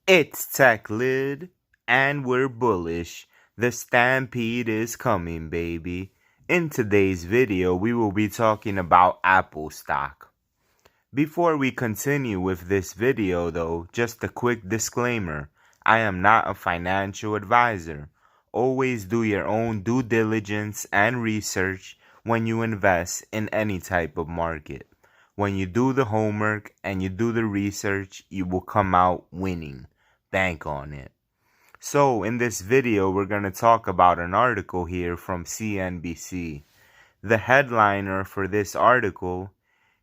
It's Tech Lid, and we're bullish. The stampede is coming, baby. In today's video, we will be talking about Apple stock. Before we continue with this video though, just a quick disclaimer. I am not a financial advisor. Always do your own due diligence and research when you invest in any type of market. When you do the homework and you do the research, you will come out winning. Bank on it. So in this video, we're going to talk about an article here from CNBC. The headliner for this article: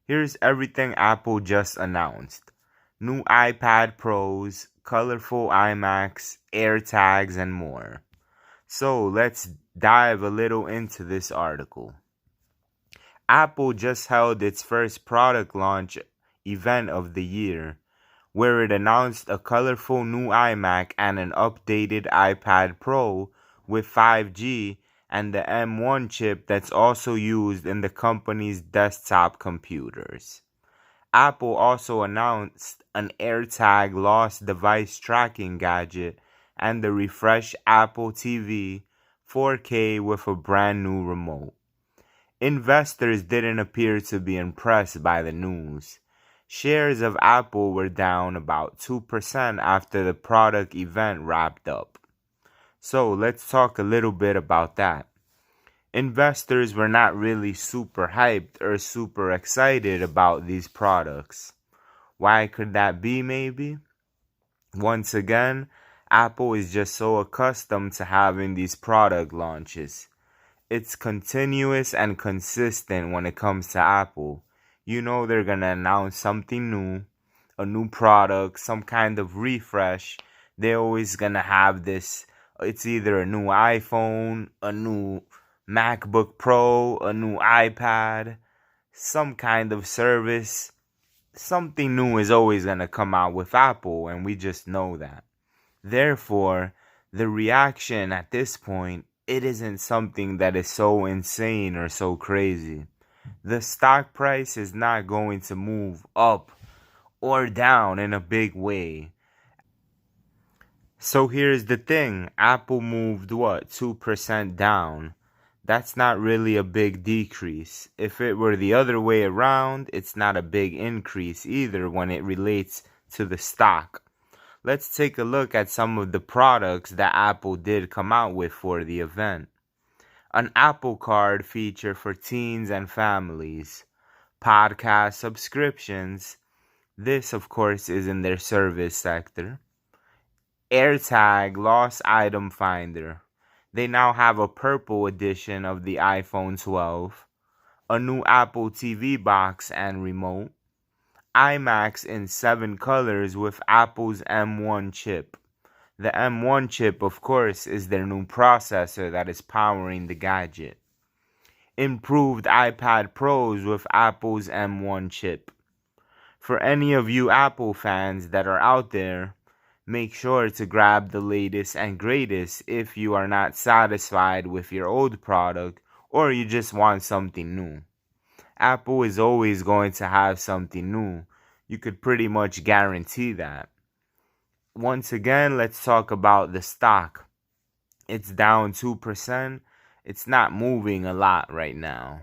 here's everything Apple just announced. New iPad Pros, colorful iMacs, AirTags, and more. So let's dive a little into this article. Apple just held its first product launch event of the year, where it announced a colorful new iMac and an updated iPad Pro with 5G and the M1 chip that's also used in the company's desktop computers. Apple also announced an AirTag lost device tracking gadget and the refreshed Apple TV 4K with a brand new remote. Investors didn't appear to be impressed by the news. Shares of Apple were down about 2% after the product event wrapped up. So let's talk a little bit about that. Investors were not really super hyped or super excited about these products. Why could that be maybe? Once again, Apple is just so accustomed to having these product launches. It's continuous and consistent when it comes to Apple. You know they're going to announce something new, a new product, some kind of refresh. They're always going to have this. It's either a new iPhone, a new MacBook Pro, a new iPad, some kind of service. Something new is always going to come out with Apple, and we just know that. Therefore, the reaction at this point, it isn't something that is so insane or so crazy. The stock price is not going to move up or down in a big way. So here's the thing. Apple moved 2% down. That's not really a big decrease. If it were the other way around, it's not a big increase either when it relates to the stock. Let's take a look at some of the products that Apple did come out with for the event. An Apple Card feature for teens and families. Podcast subscriptions. This, of course, is in their service sector. AirTag Lost Item Finder. They now have a purple edition of the iPhone 12. A new Apple TV box and remote. iMacs in 7 colors with Apple's M1 chip. The M1 chip, of course, is their new processor that is powering the gadget. Improved iPad Pros with Apple's M1 chip. For any of you Apple fans that are out there, make sure to grab the latest and greatest if you are not satisfied with your old product or you just want something new. Apple is always going to have something new. You could pretty much guarantee that. Once again, let's talk about the stock. It's down 2%. It's not moving a lot right now.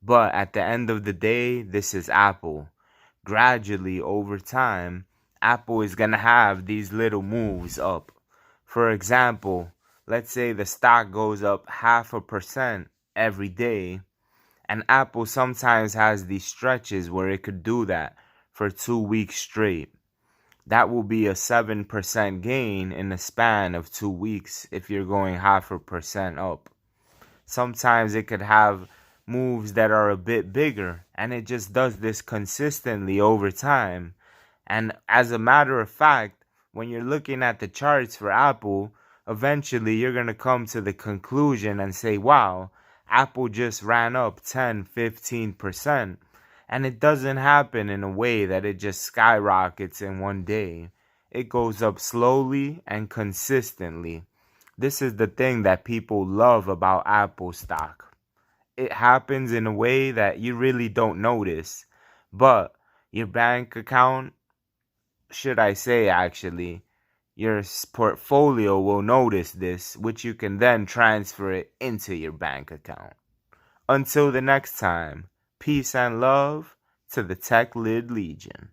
But at the end of the day, this is Apple. Gradually, over time, Apple is going to have these little moves up. For example, let's say the stock goes up 0.5% every day. And Apple sometimes has these stretches where it could do that for 2 weeks straight. That will be a 7% gain in the span of 2 weeks if you're going 0.5% up. Sometimes it could have moves that are a bit bigger, and it just does this consistently over time. And as a matter of fact, when you're looking at the charts for Apple, eventually you're going to come to the conclusion and say, wow, Apple just ran up 10-15%. And it doesn't happen in a way that it just skyrockets in one day. It goes up slowly and consistently. This is the thing that people love about Apple stock. It happens in a way that you really don't notice. But your bank account, should I say actually, Your portfolio will notice this, which you can then transfer it into your bank account. Until the next time, peace and love to the Tech Lid Legion.